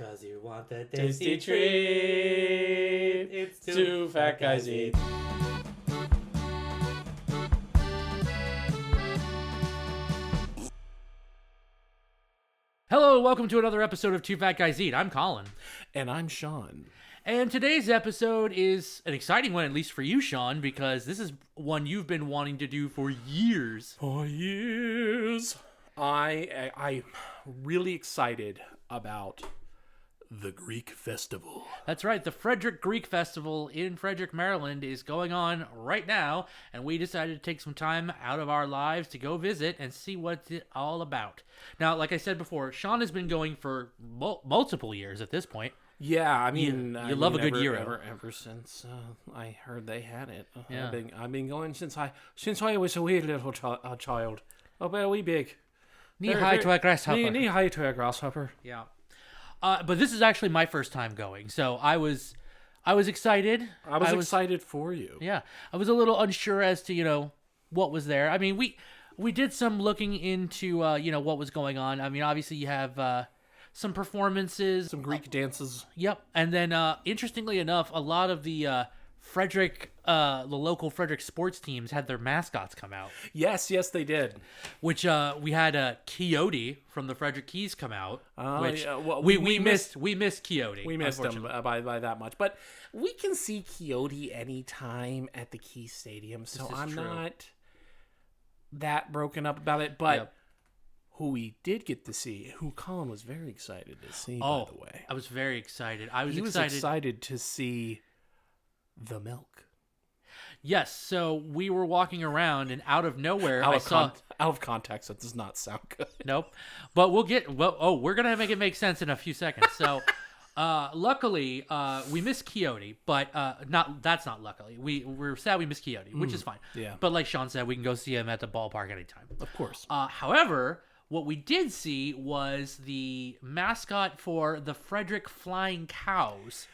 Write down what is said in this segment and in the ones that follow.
'Cause you want the Tasty tasty treat. It's Two fat guys eat. Hello, welcome to another episode of Two Fat Guys Eat. I'm Colin. And I'm Sean. And today's episode is an exciting one, at least for you, Sean, because this is one you've been wanting to do for years. For years. I'm really excited about the Greek Festival. That's right, the Frederick Greek Festival in Frederick, Maryland is going on right now, and we decided to take some time out of our lives to go visit and see what it's all about. Now, like I said before, Sean has been going for multiple years at this point. Yeah, I mean, you love a good gyro. Ever since I heard they had it. Yeah. I've been going since I was a wee little child. Oh, well, wee big. Knee high to a grasshopper. Knee high to a grasshopper. Yeah. But this is actually my first time going, so I was excited. I was excited for you. Yeah, I was a little unsure as to what was there. I mean, we did some looking into what was going on. I mean, obviously you have some performances, Some Greek dances. Yep, and then interestingly enough, a lot of the the local Frederick sports teams had their mascots come out. Yes, they did. Which we had Coyote from the Frederick Keys come out. Which yeah, well, we missed Coyote. We missed him by that much, but we can see Coyote anytime at the Key Stadium, so I'm true. not that broken up about it. But Yep. who we did get to see, who Colin was very excited to see, by the way. I was very excited. He was excited to see the milk. Yes, so we were walking around, and out of nowhere, Out I of context, that does not sound good. Nope. But we're gonna make it make sense in a few seconds. So, luckily, we missed Coyote, but that's not luckily. We're sad we missed Coyote, which is fine. Yeah. But like Sean said, we can go see him at the ballpark anytime. Of course. However, what we did see was the mascot for the Frederick Flying Cows,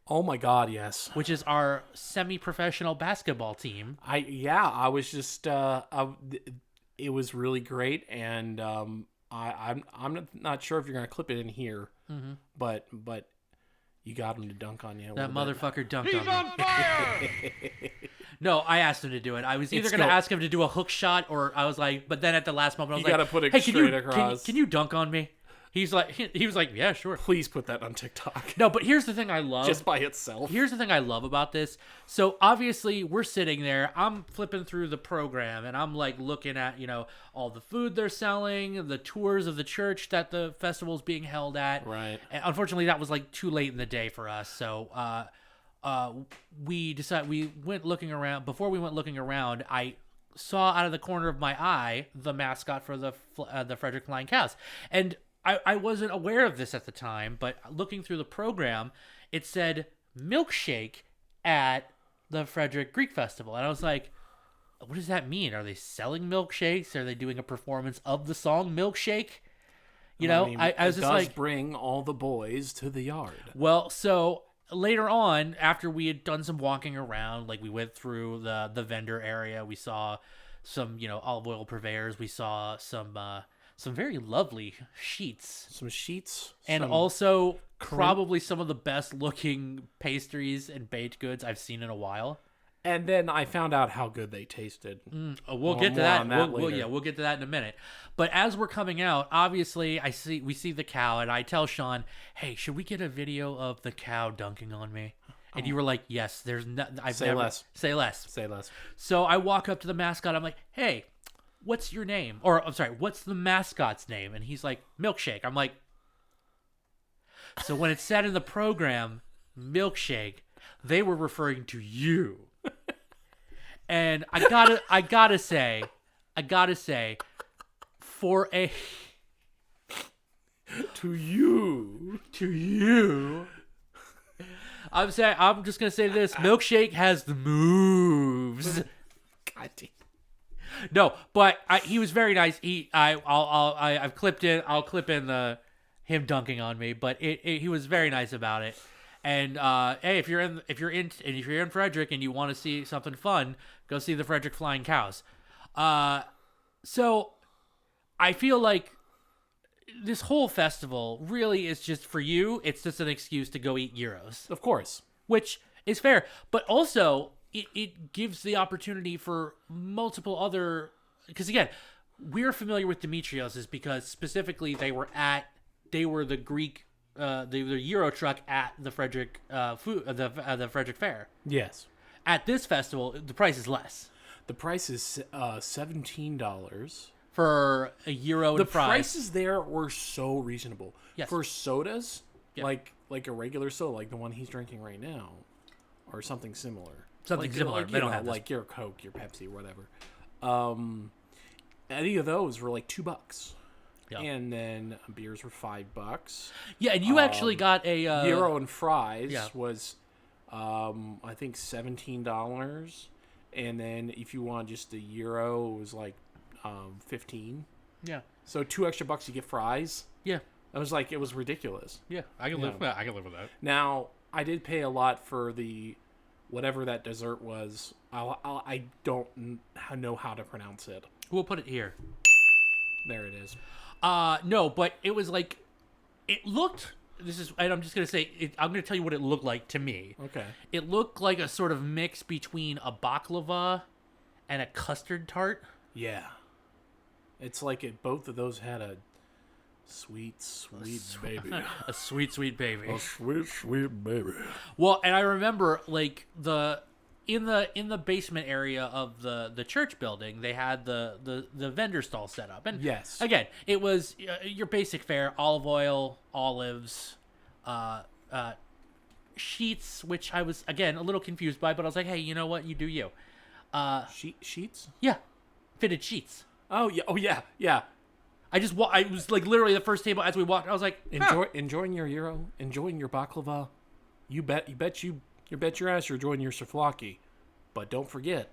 Oh my God, yes. which is our semi-professional basketball team. I was just it was really great, and I'm not sure if you're gonna clip it in here, but you got him to dunk on you. That motherfucker dunked He's on me. on fire! No, I asked him to do it. I was either It's going to go- ask him to do a hook shot, or I was like, but then at the last moment, I was You like, gotta put it hey, straight across. Can you dunk on me? He's like, he was like, yeah, sure. Please put that on TikTok. No, but here's the thing I love. Just by itself. Here's the thing I love about this. So obviously we're sitting there, I'm flipping through the program, and I'm like looking at, all the food they're selling, the tours of the church that the festival's being held at. Right. And unfortunately that was like too late in the day for us. So, we went looking around. Before we went looking around, I saw out of the corner of my eye the mascot for the Frederick Flying Cows. And I wasn't aware of this at the time, but looking through the program, it said Milkshake at the Frederick Greek Festival. And I was like, what does that mean? Are they selling milkshakes? Are they doing a performance of the song Milkshake? I was just like, bring all the boys to the yard. well, so later on, after we had done some walking around, like we went through the vendor area, we saw some, olive oil purveyors. We saw some very lovely sheets. Some sheets. And also probably some of the best looking pastries and baked goods I've seen in a while. And then I found out how good they tasted. We'll get to that. Later. We'll get to that in a minute. But as we're coming out, obviously we see the cow, and I tell Sean, "Hey, should we get a video of the cow dunking on me?" And you were like, "Yes." There's no. Say less. Say less. Say less. So I walk up to the mascot. I'm like, "Hey, what's your name?" Or I'm sorry, what's the mascot's name? And he's like, Milkshake. I'm like, so when it said in the program, Milkshake, they were referring to you. And I gotta say, for a To you. I'm just gonna say this: Milkshake has the moves. God damn. No, but he was very nice. I've clipped in. I'll clip in him dunking on me, but he was very nice about it. And hey, if you're in Frederick and you want to see something fun, go see the Frederick Flying Cows. So I feel like this whole festival really is just for you. It's just an excuse to go eat gyros, Of course. which is fair. But also, it gives the opportunity for multiple other. Because again, we're familiar with Demetrios because specifically they were the Greek, the Euro truck at the Frederick the Frederick Fair. Yes. At this festival, the price is less The price is $17. for a Euro The and fries. prices there were so reasonable. Yes. For sodas, Yeah. like a regular soda, like the one he's drinking right now, or something similar. Something similar. Like, They don't have this. like your Coke, your Pepsi, whatever. Any of those were like $2. Yeah. And then beers were $5. Yeah, and you actually got a Gyro and fries yeah. was, I think $17. And then if you want just the Euro, it was like $15. Yeah. So $2 extra you get fries. Yeah. I was like, it was ridiculous. Yeah. I can live with that. I can live with that. Now, I did pay a lot for the whatever that dessert was. I don't know how to pronounce it. We'll put it here. There it is. No, but it was like, it looked. This is, and I'm just gonna say, I'm gonna tell you what it looked like to me. Okay. It looked like a sort of mix between a baklava and a custard tart. Yeah. It's like both of those had a sweet baby. A sweet, sweet baby. A sweet baby. Well, and I remember like in the basement area of the church building, they had the vendor stall set up, and Yes. again, it was your basic fare: olive oil, olives, sheets, which I was again a little confused by, but I was like, hey, you know what? You do you. Sheets? Yeah, fitted sheets. Oh yeah. Oh yeah. Yeah. I was like literally the first table as we walked. I was like, Enjoying your Euro, enjoying your baklava. You bet your ass you're enjoying your souvlaki. But don't forget,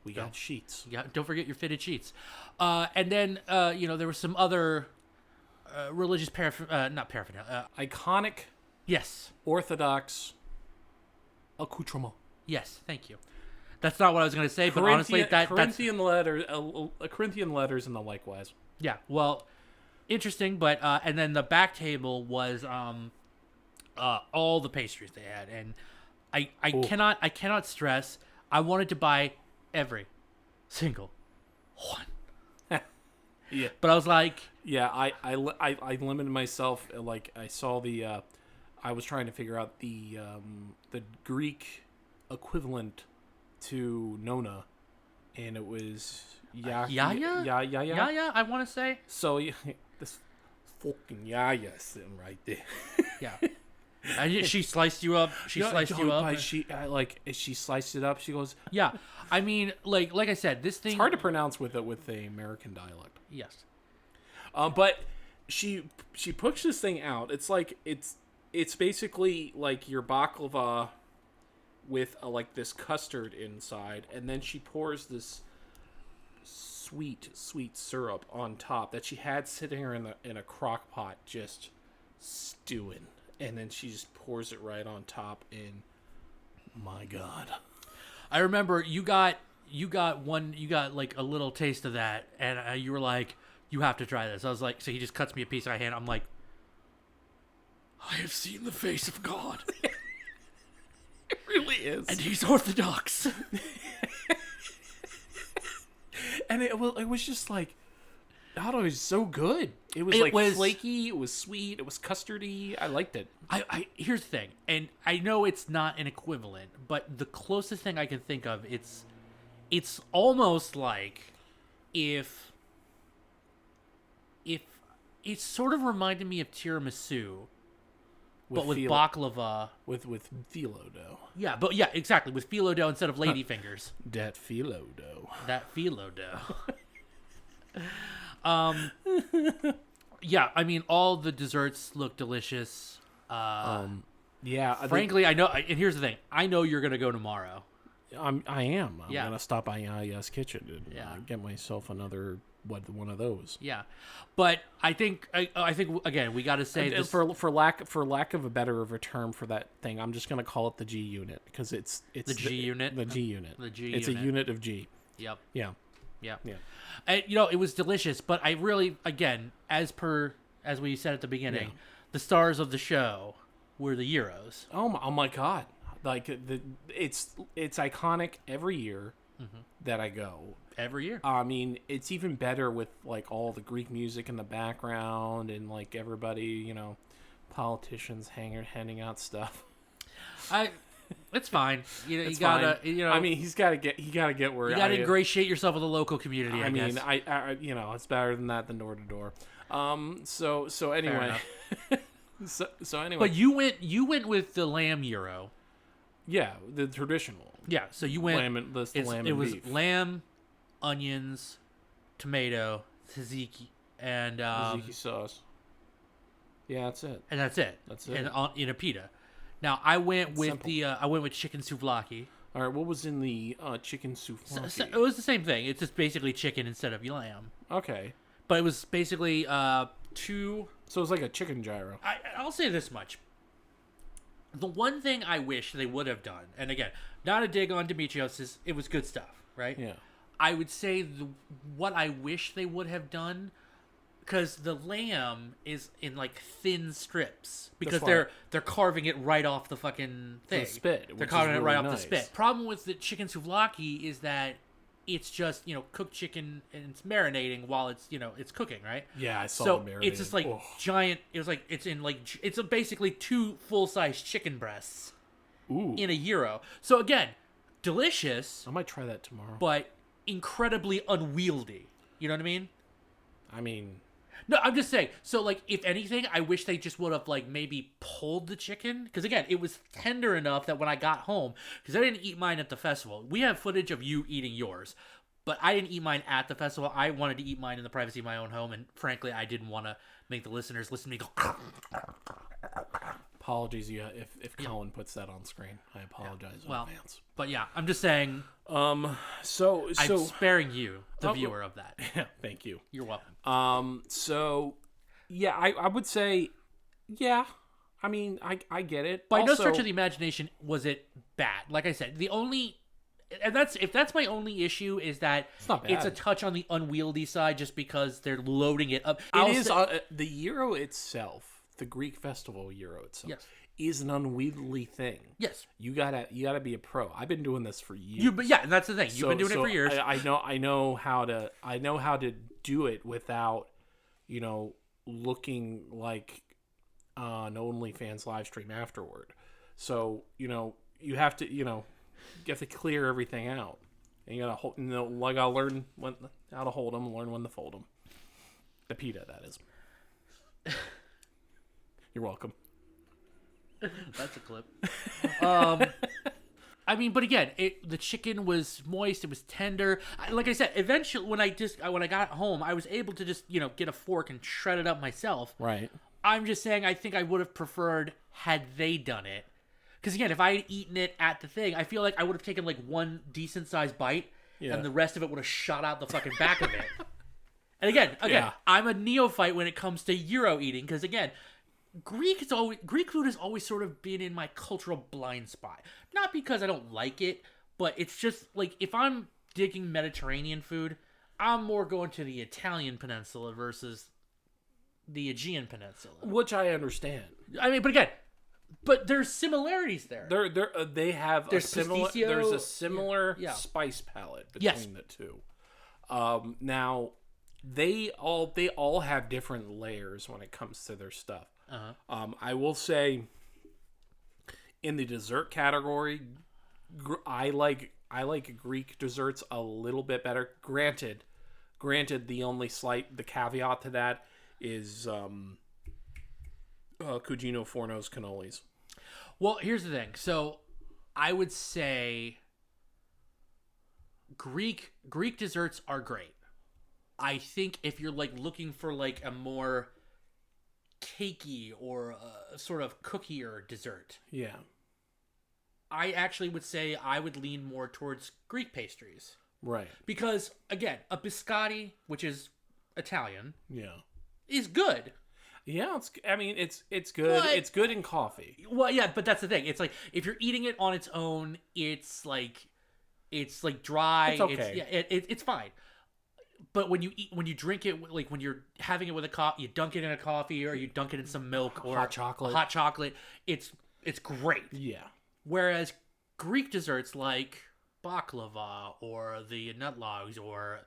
we got sheets. Yeah, don't forget your fitted sheets. And then there was some other religious not paraphernalia. Iconic, Yes, Orthodox accoutrement. yes, thank you. That's not what I was going to say, but honestly, that's Corinthian letters and the likewise. yeah. Well, interesting, but and then the back table was all the pastries they had, and I cannot stress. I wanted to buy every single one. Yeah, But I was like, yeah. I limited myself. Like I saw I was trying to figure out the Greek equivalent to Nona, and it was Yaya? Yeah. I want to say. So this fucking Yaya sitting right there. Yeah. She sliced you up. She sliced you up. She sliced it up. She goes. Yeah. I mean, like I said, this thing. It's hard to pronounce with the American dialect. Yes. But she pushed this thing out. It's like it's basically like your baklava with like this custard inside, and then she pours this sweet syrup on top that she had sitting here in a crock pot just stewing, and then she just pours it right on top. And my God, I remember you got like a little taste of that, and you were like, you have to try this. I was like, so he just cuts me a piece of my hand. I'm like, I have seen the face of God. it really is, And he's Orthodox. and it was just like, I don't know, it was so good. It was flaky, it was sweet, it was custardy. I liked it. I here's the thing, and I know it's not an equivalent, but the closest thing I can think of, it's almost like if it sort of reminded me of tiramisu, but with baklava. With phyllo dough. Yeah, but yeah, exactly, with phyllo dough instead of lady fingers. That phyllo dough. That phyllo dough. Yeah, I mean, all the desserts look delicious. Yeah. Frankly, I know, and here's the thing: I know you're gonna go tomorrow. I am. I'm Yeah. gonna stop by Yaya's kitchen and Yeah. get myself another one of those. Yeah, but I think again we got to say this For lack of a better of a term for that thing, I'm just gonna call it the G unit because it's the G unit. The G unit. The G It's unit. a unit of G. Yep. Yeah. Yeah. Yeah. And, it was delicious, but I really, again, as we said at the beginning, the stars of the show were the gyros. Oh my God! Like it's iconic every year that I go. Every year. I mean, it's even better with like all the Greek music in the background and like everybody, politicians handing out stuff. It's fine. You It's gotta. fine. I mean, he gotta get where you gotta ingratiate yourself with the local community. I guess. I it's better than that than door to door. So anyway, so anyway. But you went with the lamb gyro. Yeah, the traditional. Yeah, so you went. Lamb and It was beef. lamb, onions, tomato, tzatziki, and Tzatziki sauce. Yeah, that's it. And that's it. That's it. And in a pita. Now I went with simple. I went with chicken souvlaki. All right, what was in the chicken souvlaki? So it was the same thing. It's just basically chicken instead of lamb. Okay. But it was basically two. So it's like a chicken gyro. I'll say this much. The one thing I wish they would have done, and again, not a dig on Demetrios, it was good stuff, right? Yeah. I would say what I wish they would have done, because the lamb is in like thin strips, because they're carving it right off the fucking thing. The spit. They're carving it right off the spit. Problem with the chicken souvlaki is that it's just cooked chicken and it's marinating while it's it's cooking, right? Yeah, I saw the marinating. It's just like giant. It was like it's basically 2 full-size chicken breasts in a gyro. So again, delicious. I might try that tomorrow. But incredibly unwieldy. You know what I mean? I mean, no, I'm just saying. So like, if anything, I wish they just would have like maybe pulled the chicken, because again, it was tender enough that when I got home, because I didn't eat mine at the festival. We have footage of you eating yours, but I didn't eat mine at the festival. I wanted to eat mine in the privacy of my own home, and frankly, I didn't want to make the listeners listen to me go. Apologies, if Colin puts that on screen. I apologize in advance. But yeah, I'm just saying. So I'm sparing you, the viewer, of that. Yeah, thank you. You're welcome. So yeah, I would say, yeah. I mean, I get it. By also, no stretch of the imagination was it bad. Like I said, if that's my only issue, is that it's a touch on the unwieldy side, just because they're loading it up. The gyro itself. The Greek festival gyro itself is an unwieldy thing. Yes, you gotta be a pro. I've been doing this for years. And that's the thing. You've been doing it for years. I know how to do it without, looking like an OnlyFans live stream afterward. So you have to clear everything out, and you gotta gotta learn how to hold them, learn when to fold them. The pita, that is. You're welcome. That's a clip. I mean, but again, the chicken was moist. It was tender. Like I said, eventually, when I got home, I was able to just get a fork and shred it up myself. Right. I'm just saying, I think I would have preferred had they done it. Because again, if I had eaten it at the thing, I feel like I would have taken like one decent sized bite, and the rest of it would have shot out the fucking back of it. And again, I'm a neophyte when it comes to gyro eating, because again, Greek food has always sort of been in my cultural blind spot. Not because I don't like it, but it's just like, if I'm digging Mediterranean food, I'm more going to the Italian peninsula versus the Aegean peninsula. Which I understand. I mean, but there's similarities there. They have there's a similar spice palette between the two. Now they all have different layers when it comes to their stuff. I will say, in the dessert category, I like Greek desserts a little bit better. Granted, the only the caveat to that is Cugino Forno's cannolis. Well, here's the thing. So, I would say Greek desserts are great. I think if you're like looking for like a more cakey or a sort of cookier dessert, I actually would say I would lean more towards Greek pastries. Right. Because again, a biscotti, which is Italian, is good. Yeah, it's good. But, it's good in coffee. Well, yeah, but that's the thing. It's like, if you're eating it on its own, it's like dry. It's okay. It's fine. But when you drink it, like when you're having it with a coffee, you dunk it in a coffee or you dunk it in some milk or hot chocolate. Hot chocolate. It's great. Yeah. Whereas Greek desserts like baklava or the nutlogs or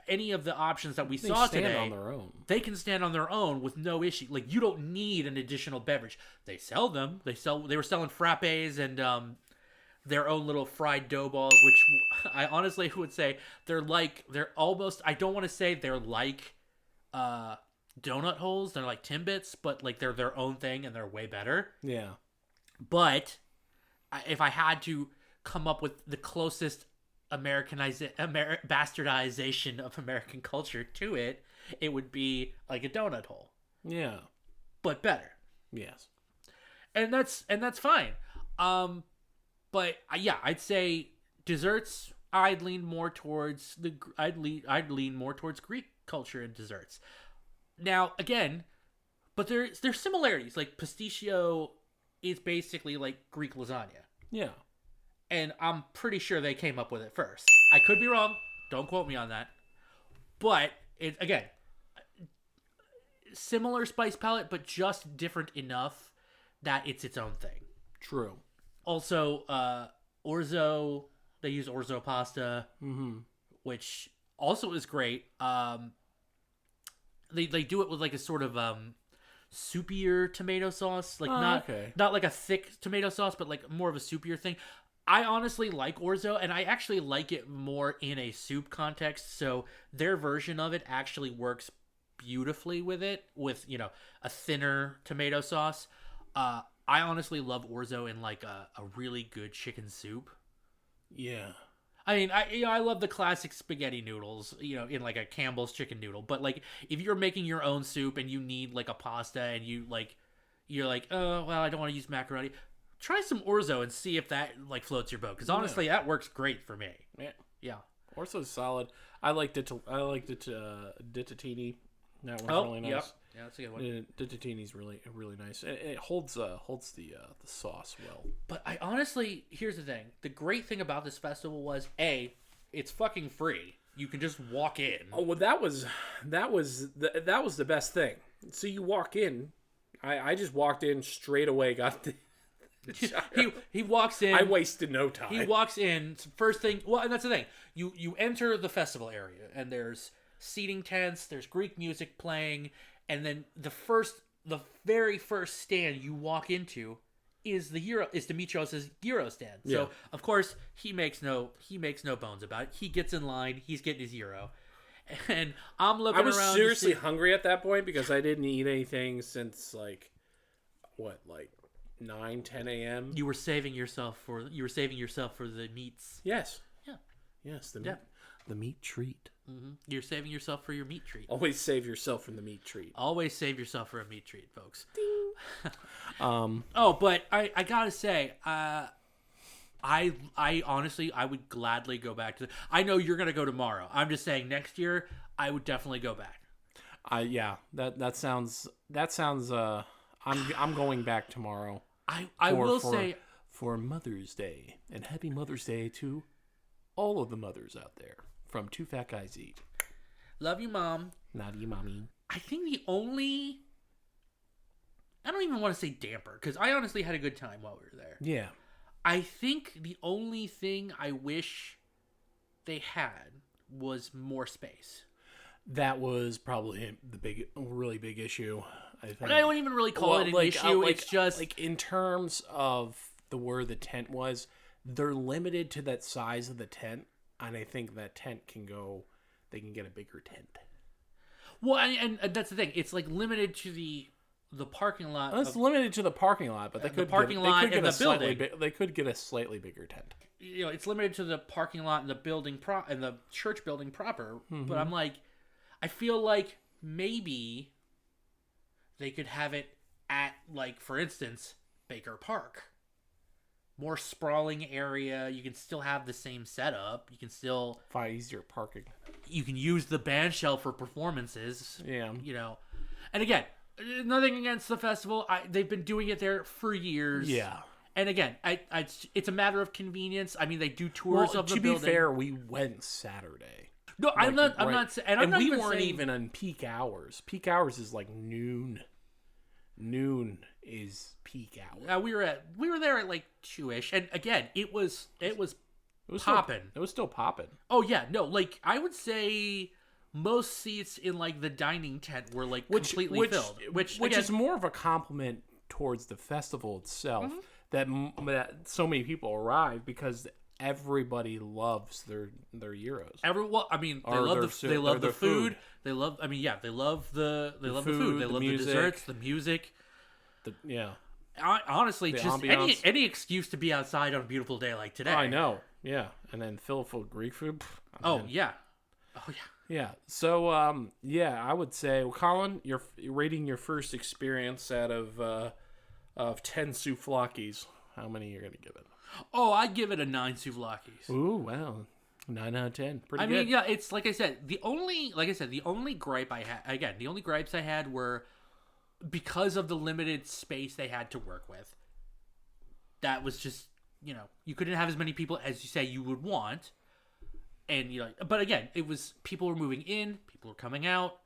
any of the options that we saw today, on their own. They can stand on their own with no issue. Like you don't need an additional beverage. They sell them. They were selling frappes and their own little fried dough balls, which I honestly would say they're almost, I don't want to say they're like donut holes. They're like Timbits, but like they're their own thing and they're way better. Yeah. But if I had to come up with the closest bastardization of American culture to it, it would be like a donut hole. Yeah. But better. Yes. And that's fine. But yeah, I'd say desserts. I'd lean more towards Greek culture and desserts. Now again, but there's similarities. Like pistachio is basically like Greek lasagna. Yeah. And I'm pretty sure they came up with it first. I could be wrong. Don't quote me on that. But it again, similar spice palette, but just different enough that it's its own thing. True. Also, orzo, they use orzo pasta, which also is great. They do it with like a sort of soupier tomato sauce, like not like a thick tomato sauce, but like more of a soupier thing. I honestly like orzo, and I actually like it more in a soup context. So their version of it actually works beautifully with it, with a thinner tomato sauce. I honestly love orzo in like a really good chicken soup. Yeah. I mean, I love the classic spaghetti noodles, in like a Campbell's chicken noodle. But like, if you're making your own soup and you need like a pasta and you're like, oh well, I don't want to use macaroni. Try some orzo and see if that like floats your boat. Because honestly, that works great for me. Yeah. Orzo's solid. I liked it. Dittatini. That one's really nice. Yep. Yeah, that's a good one. Dittatini's really nice. It holds the sauce well. But I honestly, here's the thing. The great thing about this festival was it's fucking free. You can just walk in. Oh well, that was the best thing. So you walk in. I just walked in straight away. Got the. He walks in. I wasted no time. He walks in. First thing. Well, and that's the thing. You enter the festival area, and there's seating tents. There's Greek music playing, and then the very first stand you walk into is Dimitrios' gyro stand. Yeah. So of course he makes no bones about it. He gets in line. He's getting his gyro, and I'm looking around. I was seriously hungry at that point because I didn't eat anything since like 9-10 a.m. You were saving yourself for the meats. Yes. Yeah. Yes. The meat treat. Mm-hmm. You're saving yourself for your meat treat. Always save yourself from the meat treat. Always save yourself for a meat treat, folks. Ding. But I gotta say, I honestly, I would gladly go back to. I know you're gonna go tomorrow. I'm just saying, next year I would definitely go back. Yeah. That sounds. I'm going back tomorrow. I will say for Mother's Day, and happy Mother's Day to all of the mothers out there from Two Fat Guys Eat. Love you, Mom. Love you, Mommy. I think I don't even want to say damper, because I honestly had a good time while we were there. Yeah. I think the only thing I wish they had was more space. That was probably the really big issue. I think. And I don't even really call it an issue. It's just like in terms of where the tent was, they're limited to that size of the tent, and I think that tent can go. They can get a bigger tent. Well, and that's the thing. It's like limited to the parking lot. Well, it's limited to the parking lot, but they could They could get a slightly bigger tent. It's limited to the parking lot and the building and the church building proper. Mm-hmm. But I'm like, I feel like maybe they could have it at, like, for instance, Baker Park. More sprawling area. You can still have the same setup. You can still find easier parking. You can use the band shell for performances. Yeah. And again, nothing against the festival. They've been doing it there for years. Yeah. And again, it's a matter of convenience. I mean, they do tours of the building. To be fair, we went Saturday. No, I'm not. I'm right. not. And I'm And not we even weren't saying, even on peak hours. Peak hours is like noon. Noon is peak hour. we were there at like 2-ish, and again, it was It was popping. It was still popping. Oh yeah, no, like I would say most seats in like the dining tent were like completely filled, which again, is is more of a compliment towards the festival itself that so many people arrive because everybody loves their gyros. Well, I mean, they Or love their they love their the food. food. They love. I mean, yeah, they love the food. They the love music. the desserts, the music. Yeah, Honestly, The just ambiance. any excuse to be outside on a beautiful day like today. I know. Yeah, and then fill full of Greek food. Oh yeah. Yeah. So, yeah, I would say, well, Colin, you're rating your first experience out of 10 souvlakis. How many are you going to give it? Oh, I'd give it a 9 souvlakis. Ooh, wow. 9 out of 10. Pretty I good. mean, yeah, it's like I said, the only gripes I had were because of the limited space they had to work with. That was just, you couldn't have as many people as you say you would want. And, but again, it was, people were moving in, people were coming out.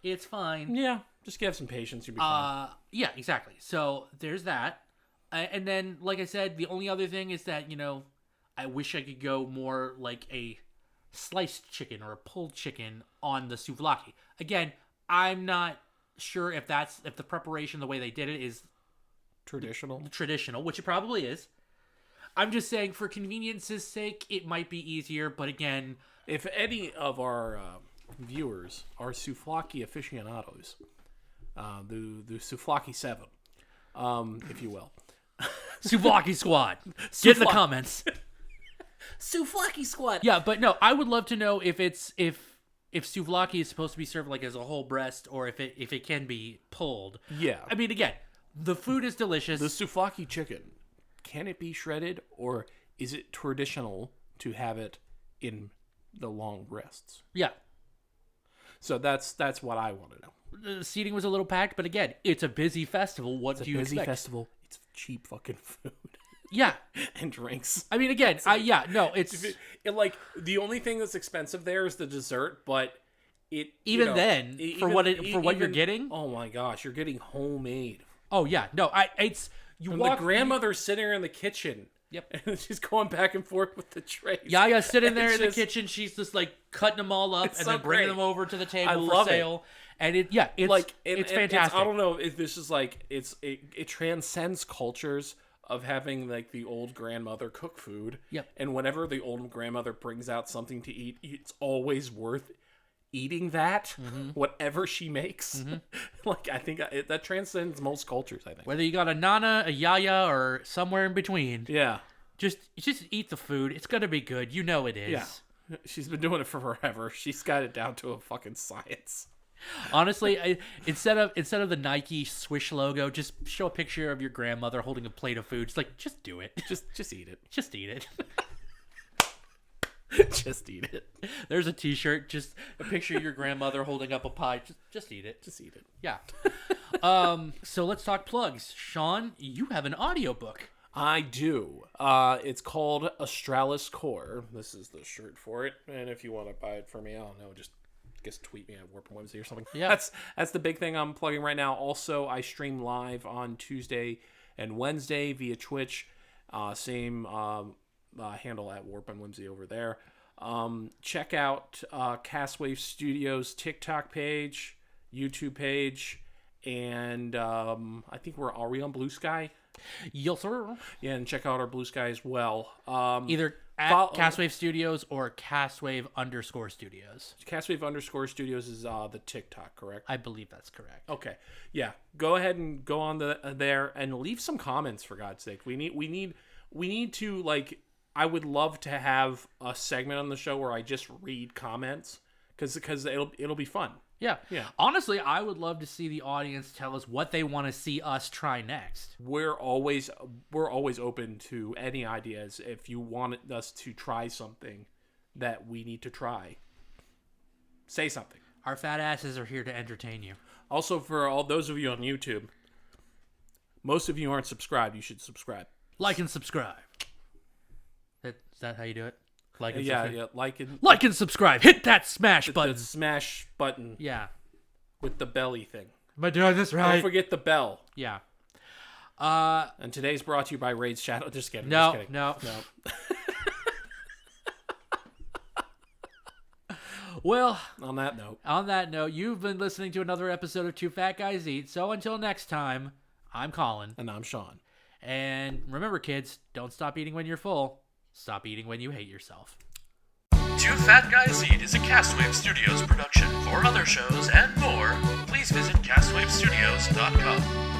It's fine. Yeah, just have some patience. You'll be fine. Yeah, exactly. So there's that. And then, like I said, the only other thing is that, I wish I could go more like a sliced chicken or a pulled chicken on the souvlaki. Again, I'm not sure if the preparation, the way they did it, is traditional, which it probably is. I'm just saying, for convenience's sake, it might be easier. But again, if any of our viewers are souvlaki aficionados, the souvlaki 7, if you will. souvlaki squad, get in the comments. Souvlaki squad. Yeah, but no, I would love to know if souvlaki is supposed to be served like as a whole breast, or if it can be pulled. Yeah. I mean, again, the food is delicious. The souvlaki chicken, can it be shredded, or is it traditional to have it in the long breasts? Yeah. So that's what I want to know. The seating was a little packed, but again, it's a busy festival. What do you expect? Busy festival. It's cheap fucking food. Yeah. And drinks. I mean, again, it's like the only thing that's expensive there is the dessert, but for what you're getting. Oh my gosh, you're getting homemade. Oh yeah, no, The grandmother's sitting in the kitchen. Yep. And she's going back and forth with the trays. Yaya's sitting there in the kitchen. She's just like cutting them all up and then bringing them over to the table for sale. And it's fantastic. I don't know if this is like it transcends cultures of having like the old grandmother cook food. Yep. And whenever the old grandmother brings out something to eat, it's always worth eating that, whatever she makes. Like, I think that transcends most cultures, I think. Whether you got a Nana, a Yaya, or somewhere in between. Yeah. Just eat the food. It's going to be good. You know it is. Yeah. She's been doing it for forever. She's got it down to a fucking science. Honestly, instead of the Nike Swish logo, just show a picture of your grandmother holding a plate of food. It's like, just do it. Just eat it. Just eat it. Just eat it. There's a t-shirt, just a picture of your grandmother holding up a pie. Just eat it. Just eat it. Yeah. So let's talk plugs. Sean, you have an audiobook. I do. It's called Astralis Core. This is the shirt for it. And if you want to buy it for me, I don't know, just tweet me at Warp and Whimsy or something. Yeah. That's the big thing I'm plugging right now. Also, I stream live on Tuesday and Wednesday via Twitch. Same handle at Warp and Whimsy over there. Check out Castwave Studios TikTok page, YouTube page, and I think are we on Blue Sky? Yes, sir. Yeah, and check out our Blue Sky as well. Either at Castwave Studios or Castwave_Studios. Castwave_Studios is the TikTok, correct? I believe that's correct. Okay. Yeah. Go ahead and go on there and leave some comments, for God's sake. We need to, like, I would love to have a segment on the show where I just read comments because it'll be fun. Yeah. Yeah. Honestly, I would love to see the audience tell us what they want to see us try next. We're always open to any ideas. If you want us to try something that we need to try, say something. Our fat asses are here to entertain you. Also, for all those of you on YouTube, most of you aren't subscribed. You should subscribe. Like and subscribe. Is that how you do it? Like and Yeah, subscribe. like And subscribe. Hit that smash button. the smash button Yeah. with the belly thing. Am I doing this right? Don't forget the bell. Yeah. And today's brought to you by Raid's Shadow. Just kidding. No, just kidding. no. Well, On that note, you've been listening to another episode of Two Fat Guys Eat. So until next time, I'm Colin. and I'm Sean. And remember, kids, don't stop eating when you're full. Stop eating when you hate yourself. Two Fat Guys Eat is a Castwave Studios production. For other shows and more, please visit castwavestudios.com.